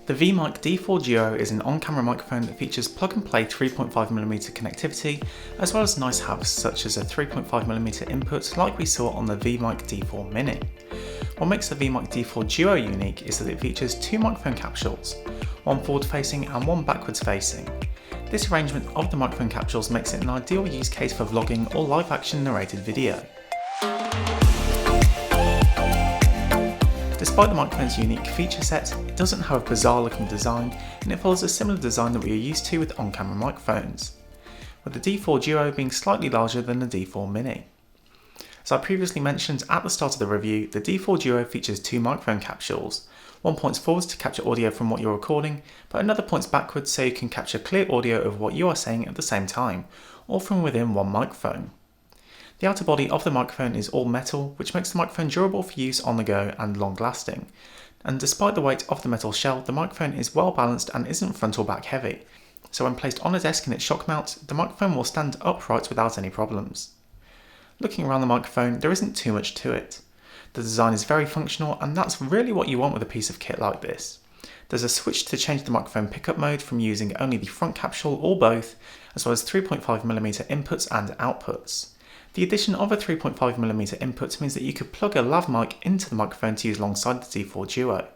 The VMic D4 Duo is an on-camera microphone that features plug-and-play 3.5mm connectivity, as well as nice haves such as a 3.5mm input like we saw on the VMic D4 Mini. What makes the VMic D4 Duo unique is that it features two microphone capsules, one forward-facing and one backwards-facing. This arrangement of the microphone capsules makes it an ideal use case for vlogging or live-action narrated video. Despite the microphone's unique feature set, it doesn't have a bizarre looking design, and it follows a similar design that we are used to with on-camera microphones, with the D4 Duo being slightly larger than the D4 Mini. As I previously mentioned at the start of the review, the D4 Duo features two microphone capsules. One points forwards to capture audio from what you're recording, but another points backwards so you can capture clear audio of what you are saying at the same time, all from within one microphone. The outer body of the microphone is all metal, which makes the microphone durable for use on the go and long lasting. And despite the weight of the metal shell, the microphone is well balanced and isn't front or back heavy. So when placed on a desk in its shock mount, the microphone will stand upright without any problems. Looking around the microphone, there isn't too much to it. The design is very functional, and that's really what you want with a piece of kit like this. There's a switch to change the microphone pickup mode from using only the front capsule or both, as well as 3.5mm inputs and outputs. The addition of a 3.5mm input means that you could plug a lav mic into the microphone to use alongside the D4 Duo.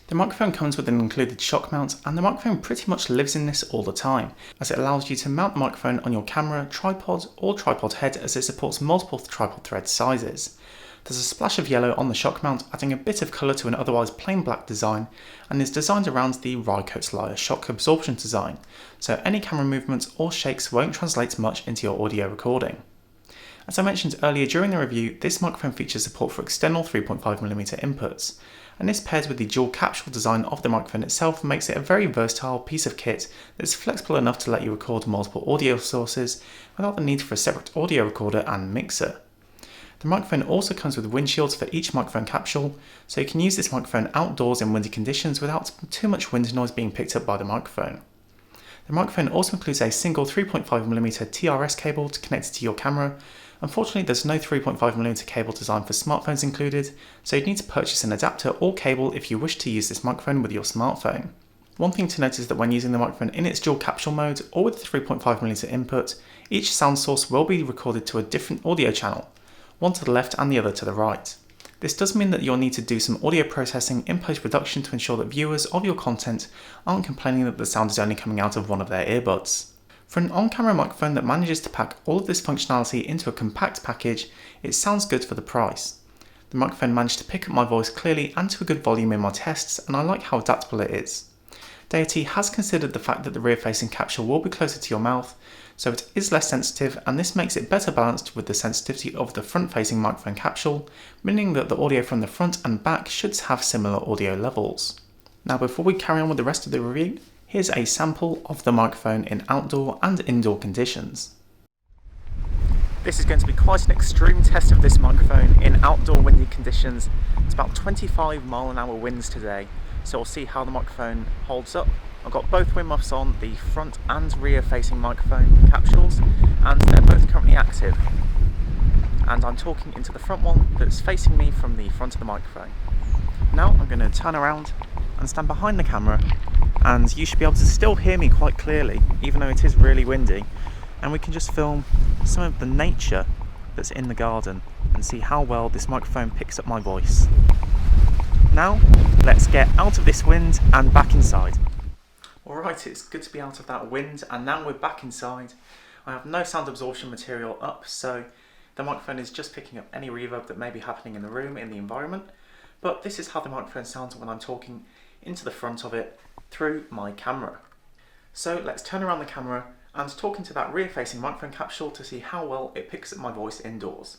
The microphone comes with an included shock mount, and the microphone pretty much lives in this all the time, as it allows you to mount the microphone on your camera, tripod or tripod head, as it supports multiple tripod thread sizes. There's a splash of yellow on the shock mount, adding a bit of colour to an otherwise plain black design, and is designed around the Rycote Lyre shock absorption design, so any camera movements or shakes won't translate much into your audio recording. As I mentioned earlier during the review, this microphone features support for external 3.5mm inputs, and this paired with the dual capsule design of the microphone itself makes it a very versatile piece of kit that's flexible enough to let you record multiple audio sources without the need for a separate audio recorder and mixer. The microphone also comes with windshields for each microphone capsule, so you can use this microphone outdoors in windy conditions without too much wind noise being picked up by the microphone. The microphone also includes a single 3.5mm TRS cable to connect it to your camera. Unfortunately, there's no 3.5mm cable designed for smartphones included, so you'd need to purchase an adapter or cable if you wish to use this microphone with your smartphone. One thing to note is that when using the microphone in its dual capsule mode or with the 3.5mm input, each sound source will be recorded to a different audio channel, one to the left and the other to the right. This does mean that you'll need to do some audio processing in post-production to ensure that viewers of your content aren't complaining that the sound is only coming out of one of their earbuds. For an on-camera microphone that manages to pack all of this functionality into a compact package, it sounds good for the price. The microphone managed to pick up my voice clearly and to a good volume in my tests, and I like how adaptable it is. Deity has considered the fact that the rear-facing capsule will be closer to your mouth, so it is less sensitive, and this makes it better balanced with the sensitivity of the front-facing microphone capsule, meaning that the audio from the front and back should have similar audio levels. Now before we carry on with the rest of the review, here's a sample of the microphone in outdoor and indoor conditions. This is going to be quite an extreme test of this microphone in outdoor windy conditions. It's about 25-mile-an-hour winds today, so we'll see how the microphone holds up. I've got both wind muffs on, the front and rear facing microphone capsules, and they're both currently active. And I'm talking into the front one that's facing me from the front of the microphone. Now I'm going to turn around and stand behind the camera, and you should be able to still hear me quite clearly, even though it is really windy, and we can just film some of the nature that's in the garden and see how well this microphone picks up my voice. Now, let's get out of this wind and back inside. Alright, it's good to be out of that wind, and now we're back inside. I have no sound absorption material up, so the microphone is just picking up any reverb that may be happening in the room, in the environment, but this is how the microphone sounds when I'm talking into the front of it through my camera. So let's turn around the camera and talk into that rear-facing microphone capsule to see how well it picks up my voice indoors.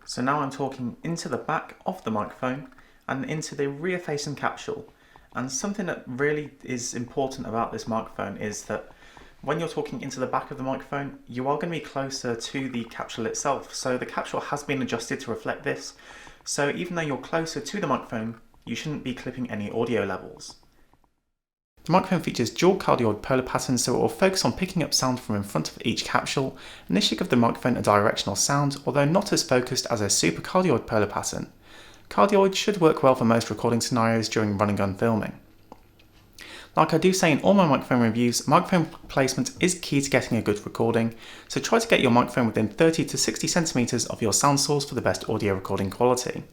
So now I'm talking into the back of the microphone and into the rear-facing capsule. And something that really is important about this microphone is that when you're talking into the back of the microphone, you are going to be closer to the capsule itself. So the capsule has been adjusted to reflect this. So even though you're closer to the microphone, you shouldn't be clipping any audio levels. The microphone features dual cardioid polar patterns, so it will focus on picking up sound from in front of each capsule, and this should give the microphone a directional sound, although not as focused as a supercardioid polar pattern. Cardioid should work well for most recording scenarios during run and gun filming. Like I do say in all my microphone reviews, microphone placement is key to getting a good recording, so try to get your microphone within 30 to 60 centimeters of your sound source for the best audio recording quality.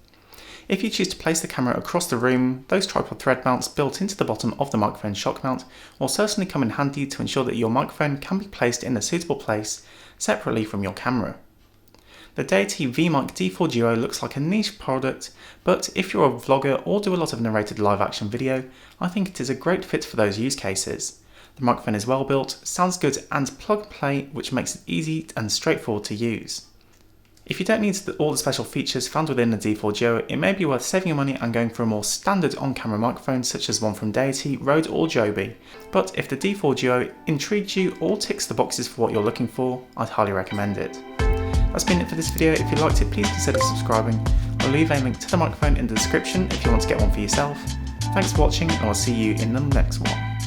If you choose to place the camera across the room, those tripod thread mounts built into the bottom of the microphone shock mount will certainly come in handy to ensure that your microphone can be placed in a suitable place separately from your camera. The Deity VMic D4 Duo looks like a niche product, but if you're a vlogger or do a lot of narrated live action video, I think it is a great fit for those use cases. The microphone is well built, sounds good and plug and play, which makes it easy and straightforward to use. If you don't need all the special features found within the D4 Duo, it may be worth saving your money and going for a more standard on-camera microphone such as one from Deity, Rode or Joby. But if the D4 Duo intrigues you or ticks the boxes for what you're looking for, I'd highly recommend it. That's been it for this video. If you liked it, please consider subscribing. I'll leave a link to the microphone in the description if you want to get one for yourself. Thanks for watching and I'll see you in the next one.